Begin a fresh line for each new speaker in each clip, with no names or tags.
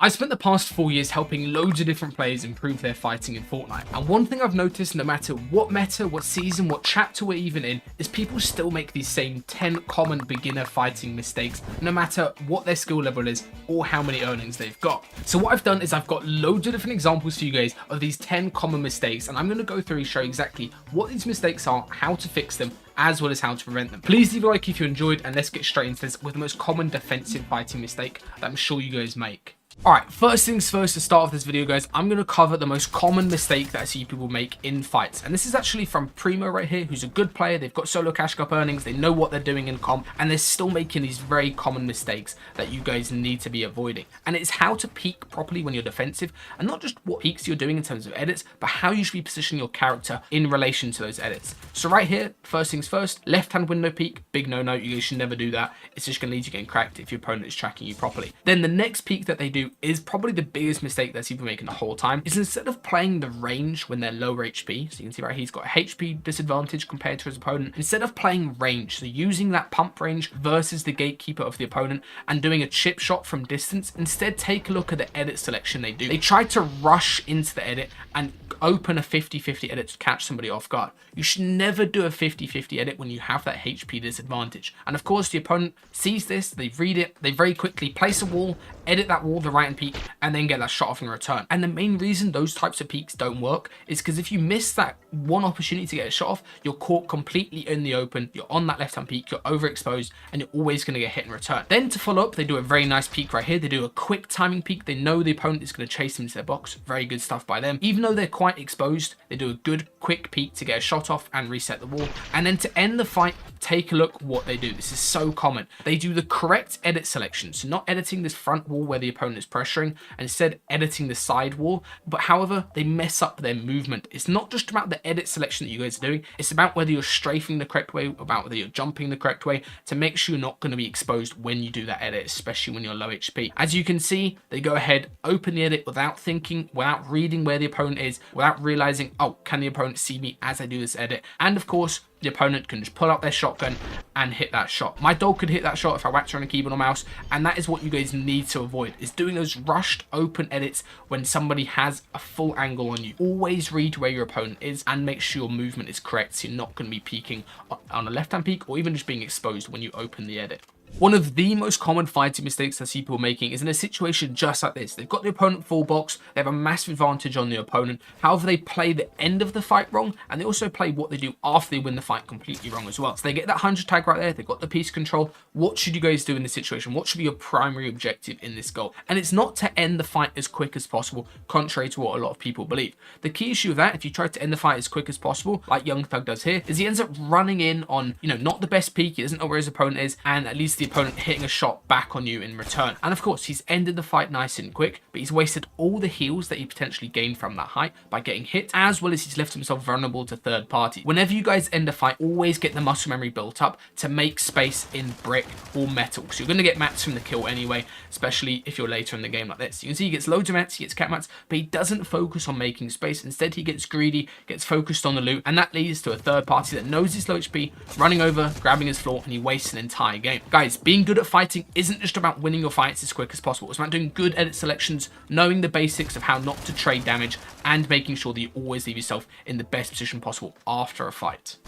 I've spent the past 4 years helping loads of different players improve their fighting in Fortnite, and one thing I've noticed, no matter what meta, what season, what chapter we're even in, is people still make these same 10 common beginner fighting mistakes, no matter what their skill level is or how many earnings they've got. So what I've done is I've got loads of different examples for you guys of these 10 common mistakes, and I'm going to go through and show exactly what these mistakes are, how to fix them, as well as how to prevent them. Please leave a like if you enjoyed, and let's get straight into this with the most common defensive fighting mistake that I'm sure you guys make. Alright, first things first, to start off this video, guys, I'm going to cover the most common mistake that I see people make in fights. And this is actually from Primo right here, who's a good player. They've got solo cash cup earnings, they know what they're doing in comp, and they're still making these very common mistakes that you guys need to be avoiding. And it's how to peek properly when you're defensive, and not just what peeks you're doing in terms of edits, but how you should be positioning your character in relation to those edits. So right here, first things first, left-hand window peek, big no-no, you guys should never do that. It's just going to lead you getting cracked if your opponent is tracking you properly. Then the next peek that they do is probably the biggest mistake that people making the whole time, is instead of playing the range when they're lower HP, so you can see right, he's got a HP disadvantage compared to his opponent, instead of playing range, so using that pump range versus the gatekeeper of the opponent and doing a chip shot from distance, instead take a look at the edit selection they do. They try to rush into the edit and open a 50-50 edit to catch somebody off guard. You should never do a 50-50 edit when you have that HP disadvantage. And of course, the opponent sees this, they read it, they very quickly place a wall, edit that wall, the right hand peak, and then get that shot off in return. And the main reason those types of peaks don't work is because if you miss that one opportunity to get a shot off, you're caught completely in the open, you're on that left hand peak, you're overexposed, and you're always going to get hit in return. Then to follow up, they do a very nice peak right here. They do a quick timing peak. They know the opponent is going to chase them to their box. Very good stuff by them. Even though they're quite exposed, they do a good quick peek to get a shot off and reset the wall. And then to end the fight, take a look what they do. This is so common. They do the correct edit selection, so not editing this front wall where the opponent is pressuring, and instead editing the side wall. But however, they mess up their movement. It's not just about the edit selection that you guys are doing, it's about whether you're strafing the correct way, about whether you're jumping the correct way, to make sure you're not going to be exposed when you do that edit, especially when you're low HP. As you can see, they go ahead, open the edit without thinking, without reading where the opponent is, without realizing, oh, can the opponent see me as I do this edit? And of course, the opponent can just pull out their shotgun and hit that shot. My dog could hit that shot if I whacked her on a keyboard or mouse, and that is what you guys need to avoid, is doing those rushed open edits when somebody has a full angle on you. Always read where your opponent is and make sure your movement is correct, so you're not going to be peeking on a left-hand peek or even just being exposed when you open the edit. One of the most common fighting mistakes I see people making is in a situation just like this. They've got the opponent full box, they have a massive advantage on the opponent, however they play the end of the fight wrong, and they also play what they do after they win the fight completely wrong as well. So they get that 100 tag right there, they've got the piece control. What should you guys do in this situation? What should be your primary objective in this goal? And it's not to end the fight as quick as possible, contrary to what a lot of people believe. The key issue with that, if you try to end the fight as quick as possible, like Young Thug does here, is he ends up running in on, not the best peak, he doesn't know where his opponent is, and at least the opponent hitting a shot back on you in return. And of course, he's ended the fight nice and quick, but he's wasted all the heals that he potentially gained from that height by getting hit, as well as he's left himself vulnerable to third party. Whenever you guys end a fight, always get the muscle memory built up to make space in brick or metal. So you're going to get mats from the kill anyway, especially if you're later in the game like this. You can see he gets loads of mats, he gets cat mats, but he doesn't focus on making space. Instead, he gets greedy, gets focused on the loot, and that leads to a third party that knows he's low HP, running over, grabbing his floor, and he wastes an entire game. Guys, being good at fighting isn't just about winning your fights as quick as possible. It's about doing good edit selections, knowing the basics of how not to trade damage, and making sure that you always leave yourself in the best position possible after a fight.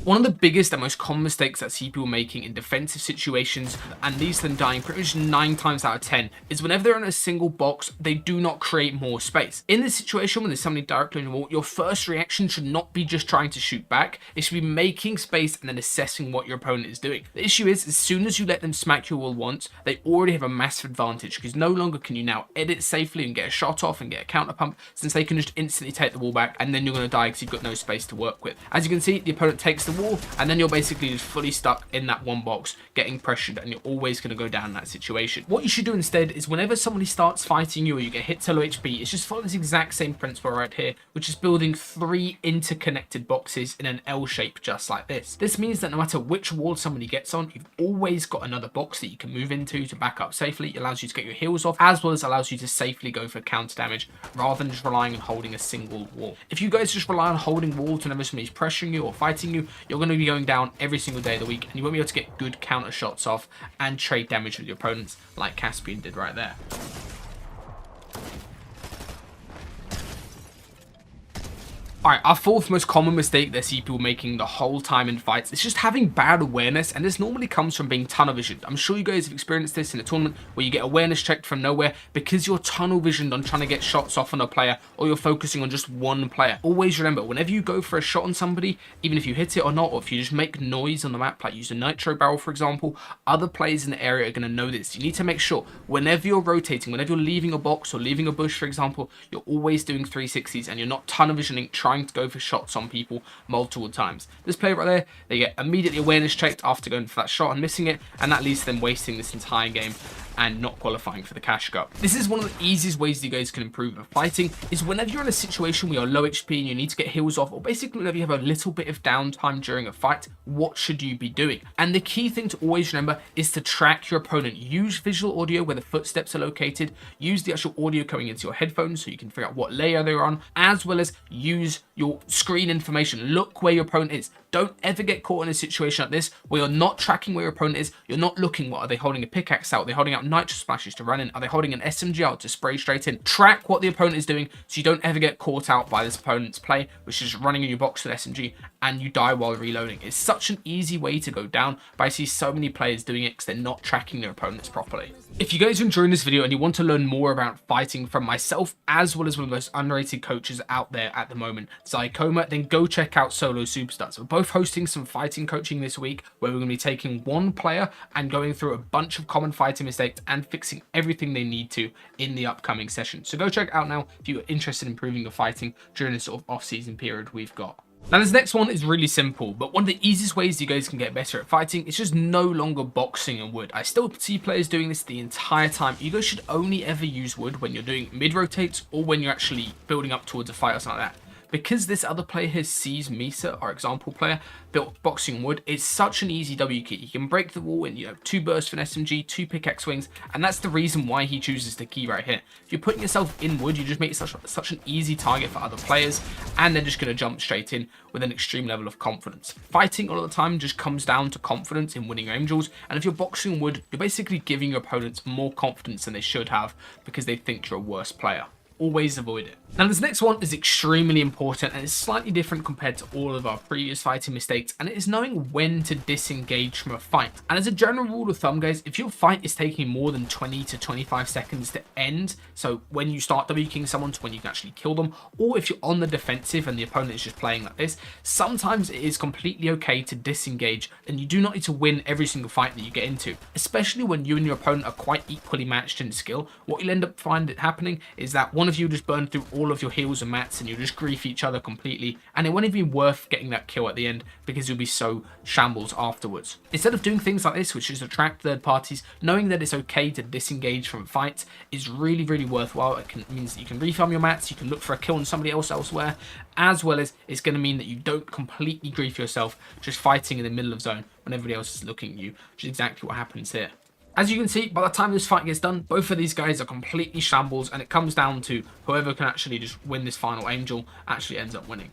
One of the biggest and most common mistakes that I see people making in defensive situations, and leads to them dying pretty much 9 times out of 10, is whenever they're in a single box, they do not create more space. In this situation, when there's somebody directly on your wall, your first reaction should not be just trying to shoot back. It should be making space and then assessing what your opponent is doing. The issue is, as soon as you let them smack your wall once, they already have a massive advantage, because no longer can you now edit safely and get a shot off and get a counter pump, since they can just instantly take the wall back, and then you're going to die because you've got no space to work with. As you can see, the opponent takes the wall, and then you're basically just fully stuck in that one box, getting pressured, and you're always going to go down in that situation. What you should do instead is, whenever somebody starts fighting you or you get hit to low HP, it's just follow this exact same principle right here, which is building 3 interconnected boxes in an L shape just like this. This means that no matter which wall somebody gets on, you've always got another box that you can move into to back up safely. It allows you to get your heals off, as well as allows you to safely go for counter damage rather than just relying on holding a single wall. If you guys just rely on holding walls whenever somebody's pressuring you or fighting you, you're going to be going down every single day of the week, and you won't be able to get good counter shots off and trade damage with your opponents like Caspian did right there. Alright, our fourth most common mistake that I see people making the whole time in fights is just having bad awareness, and this normally comes from being tunnel visioned. I'm sure you guys have experienced this in a tournament where you get awareness checked from nowhere because you're tunnel visioned on trying to get shots off on a player, or you're focusing on just one player. Always remember, whenever you go for a shot on somebody, even if you hit it or not, or if you just make noise on the map, like use a nitro barrel for example, other players in the area are going to know this. You need to make sure whenever you're rotating, whenever you're leaving a box or leaving a bush for example, you're always doing 360s and you're not tunnel visioning, trying to go for shots on people multiple times. This player right there, they get immediately awareness checked after going for that shot and missing it, and that leads to them wasting this entire game and not qualifying for the cash cup. This is one of the easiest ways you guys can improve at fighting, is whenever you're in a situation where you're low HP and you need to get heals off, or basically whenever you have a little bit of downtime during a fight, what should you be doing? And the key thing to always remember is to track your opponent. Use visual audio where the footsteps are located, use the actual audio coming into your headphones so you can figure out what layer they're on, as well as use your screen information. Look where your opponent is. Don't ever get caught in a situation like this where you're not tracking where your opponent is. You're not looking, what are they holding a pickaxe out? Are they holding out nitro splashes to run in? Are they holding an SMG out to spray straight in? Track what the opponent is doing so you don't ever get caught out by this opponent's play, which is running in your box with SMG and you die while reloading. It's such an easy way to go down, but I see so many players doing it because they're not tracking their opponents properly. If you guys are enjoying this video and you want to learn more about fighting from myself, as well as one of the most underrated coaches out there at the moment, Zycoma, then go check out Solo Superstars. We're both hosting some fighting coaching this week where we're going to be taking one player and going through a bunch of common fighting mistakes and fixing everything they need to in the upcoming session. So go check it out now if you're interested in improving your fighting during this sort of off-season period we've got. Now this next one is really simple, but one of the easiest ways you guys can get better at fighting is just no longer boxing in wood. I still see players doing this the entire time. You guys should only ever use wood when you're doing mid-rotates or when you're actually building up towards a fight or something like that. Because this other player here sees Misa, our example player, built boxing wood, it's such an easy W key. He can break the wall in, 2 bursts for an SMG, 2 pickaxe swings, and that's the reason why he chooses the key right here. If you're putting yourself in wood, you just make it such an easy target for other players, and they're just going to jump straight in with an extreme level of confidence. Fighting all the time just comes down to confidence in winning your angels, and if you're boxing wood, you're basically giving your opponents more confidence than they should have because they think you're a worse player. Always avoid it. Now this next one is extremely important and it's slightly different compared to all of our previous fighting mistakes, and it is knowing when to disengage from a fight. And as a general rule of thumb guys, if your fight is taking more than 20 to 25 seconds to end, so when you start W-king someone to when you can actually kill them, or if you're on the defensive and the opponent is just playing like this, sometimes it is completely okay to disengage, and you do not need to win every single fight that you get into. Especially when you and your opponent are quite equally matched in skill, what you'll end up finding happening is that one of you just burn through all of your heals and mats and you just grief each other completely, and it won't even be worth getting that kill at the end because you'll be so shambles afterwards. Instead of doing things like this, which is attract third parties, knowing that it's okay to disengage from fights is really, really worthwhile. It means that you can refarm your mats, you can look for a kill on somebody else elsewhere, as well as it's going to mean that you don't completely grief yourself just fighting in the middle of zone when everybody else is looking at you, which is exactly what happens here. As you can see, by the time this fight gets done, both of these guys are completely shambles, and it comes down to whoever can actually just win this final angel actually ends up winning.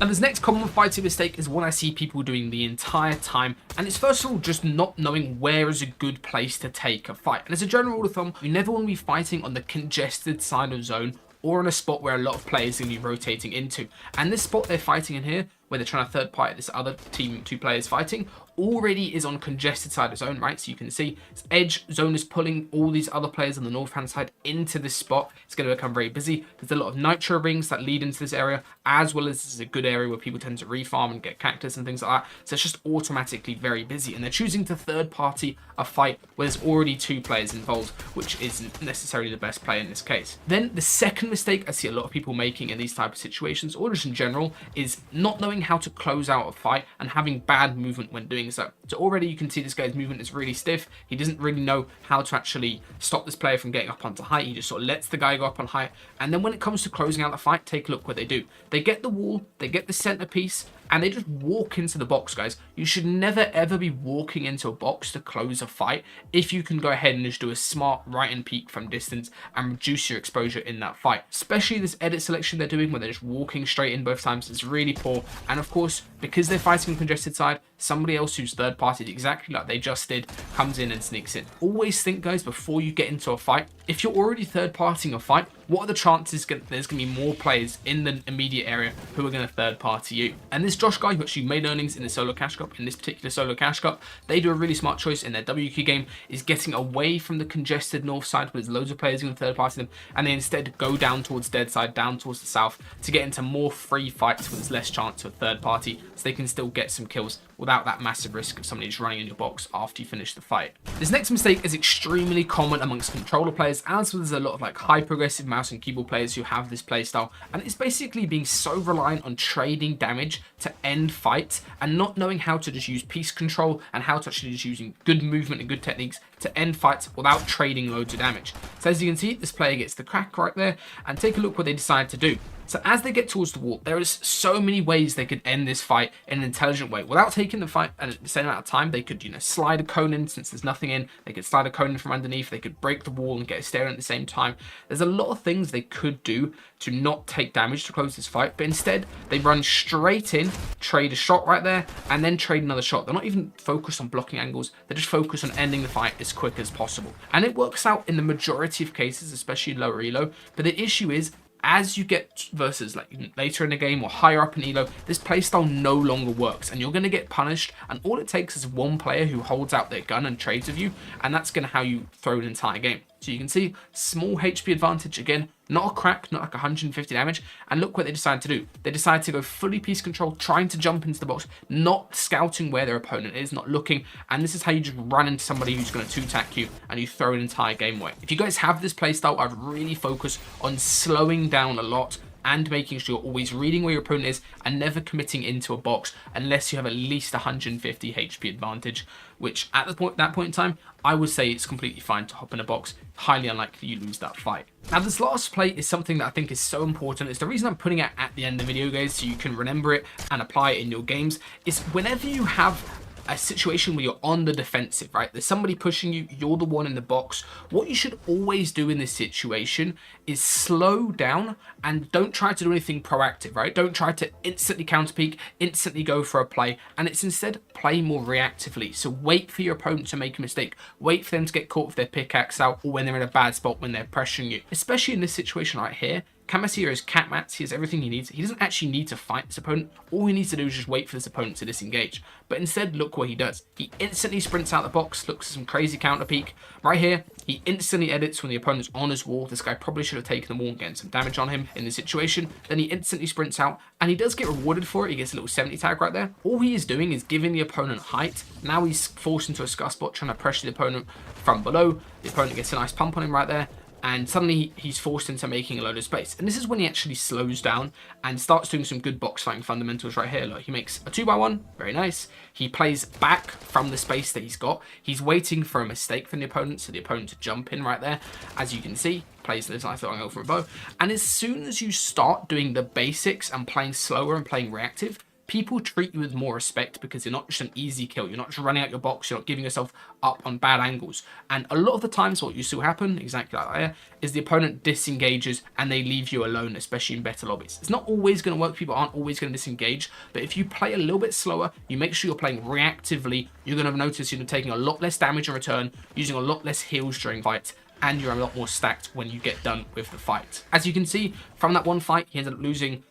Now this next common fighting mistake is one I see people doing the entire time, and it's first of all just not knowing where is a good place to take a fight. And as a general rule of thumb, you never want to be fighting on the congested side of zone or in a spot where a lot of players are going to be rotating into. And this spot they're fighting in here, where they're trying to third party this other team, 2 players fighting, already is on congested side of zone, right? So you can see this edge zone is pulling all these other players on the north hand side into this spot. It's going to become very busy. There's a lot of nitro rings that lead into this area, as well as this is a good area where people tend to refarm and get cactus and things like that. So it's just automatically very busy, and they're choosing to third party a fight where there's already 2 players involved, which isn't necessarily the best play in this case. Then the second mistake I see a lot of people making in these type of situations, or just in general, is not knowing how to close out a fight and having bad movement when doing so. So already you can see this guy's movement is really stiff. He doesn't really know how to actually stop this player from getting up onto height. He just sort of lets the guy go up on height. And then when it comes to closing out the fight, take a look what they do. They get the wall, they get the centerpiece, and they just walk into the box, guys. You should never ever be walking into a box to close a fight if you can go ahead and just do a smart right and peek from distance and reduce your exposure in that fight. Especially this edit selection they're doing where they're just walking straight in both times is really poor. And of course, because they're fighting on congested side, somebody else who's third party exactly like they just did comes in and sneaks in. Always think, guys, before you get into a fight, if you're already third partying a fight, what are the chances there's going to be more players in the immediate area who are going to third party you? And this Josh guy who actually made earnings in the solo cash cup, in this particular solo cash cup, they do a really smart choice in their WQ game, is getting away from the congested north side where there's loads of players going to third party them, and they instead go down towards dead side, down towards the south to get into more free fights where there's less chance of a third party, so they can still get some kills without that massive risk of somebody just running in your box after you finish the fight. This next mistake is extremely common amongst controller players, as well as a lot of like high progressive mouse and keyboard players who have this playstyle, and it's basically being so reliant on trading damage to end fights and not knowing how to just use piece control and how to actually just using good movement and good techniques to end fights without trading loads of damage. So as you can see, this player gets the crack right there, and take a look what they decide to do. So as they get towards the wall, there is so many ways they could end this fight in an intelligent way. Without taking the fight at the same amount of time, they could, slide a cone in since there's nothing in. They could slide a cone in from underneath. They could break the wall and get a stair in at the same time. There's a lot of things they could do to not take damage to close this fight, but instead they run straight in, trade a shot right there, and then trade another shot. They're not even focused on blocking angles. They're just focused on ending the fight as quick as possible. And it works out in the majority of cases, especially lower elo. But the issue is, as you get versus like later in the game or higher up in elo, this playstyle no longer works and you're going to get punished, and all it takes is one player who holds out their gun and trades with you, and that's going to how you throw an entire game. So you can see small HP advantage again, not a crack, not like 150 damage, and look what they decide to do. They decide to go fully piece control, trying to jump into the box, not scouting where their opponent is, not looking, and this is how you just run into somebody who's going to two-tack you and you throw an entire game away. If you guys have this playstyle, I'd really focus on slowing down a lot and making sure you're always reading where your opponent is and never committing into a box unless you have at least 150 HP advantage, which at that point in time, I would say it's completely fine to hop in a box. Highly unlikely you lose that fight. Now, this last play is something that I think is so important. It's the reason I'm putting it at the end of the video, guys, so you can remember it and apply it in your games. Is whenever you have a situation where you're on the defensive, right? There's somebody pushing you, you're the one in the box. What you should always do in this situation is slow down and don't try to do anything proactive, right? Don't try to instantly counter peek, instantly go for a play, and it's instead play more reactively. So wait for your opponent to make a mistake. Wait for them to get caught with their pickaxe out or when they're in a bad spot when they're pressuring you. Especially in this situation right here, Camas is cat mats, he has everything he needs. He doesn't actually need to fight this opponent. All he needs to do is just wait for this opponent to disengage. But instead, look what he does. He instantly sprints out the box, looks at some crazy counter peek. Right here, he instantly edits when the opponent's on his wall. This guy probably should have taken the wall and getting some damage on him in this situation. Then he instantly sprints out, and he does get rewarded for it. He gets a little 70 tag right there. All he is doing is giving the opponent height. Now he's forced into a scuff spot, trying to pressure the opponent from below. The opponent gets a nice pump on him right there, and suddenly he's forced into making a load of space. And this is when he actually slows down and starts doing some good box fighting fundamentals right here. Look, he makes a 2x1, very nice. He plays back from the space that he's got. He's waiting for a mistake from the opponent, so the opponent to jump in right there. As you can see, plays this nice little angle from a bow. And as soon as you start doing the basics and playing slower and playing reactive, people treat you with more respect because you're not just an easy kill. You're not just running out your box. You're not giving yourself up on bad angles. And a lot of the times what you see happen, exactly like that, is the opponent disengages and they leave you alone, especially in better lobbies. It's not always going to work. People aren't always going to disengage. But if you play a little bit slower, you make sure you're playing reactively, you're going to notice you're taking a lot less damage in return, using a lot less heals during fights, and you're a lot more stacked when you get done with the fight. As you can see, from that one fight, he ended up losing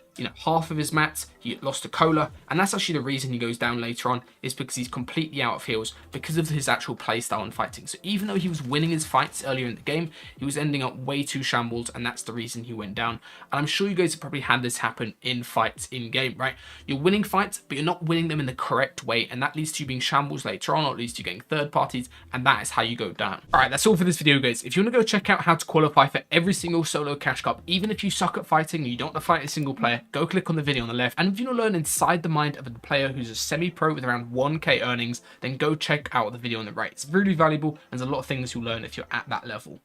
half of his mats. He lost a cola, and that's actually the reason he goes down later on, is because he's completely out of heals because of his actual playstyle and fighting. So even though he was winning his fights earlier in the game, he was ending up way too shambles, and that's the reason he went down. And I'm sure you guys have probably had this happen in fights in game, right? You're winning fights, but you're not winning them in the correct way, and that leads to you being shambles later on, or at least you getting third parties, and that is how you go down. All right, that's all for this video, guys. If you want to go check out how to qualify for every single solo cash cup, even if you suck at fighting and you don't want to fight a single player, go click on the video on the left. And if you want to learn inside the mind of a player who's a semi-pro with around 1k earnings, then go check out the video on the right. It's really valuable, and there's a lot of things you'll learn if you're at that level.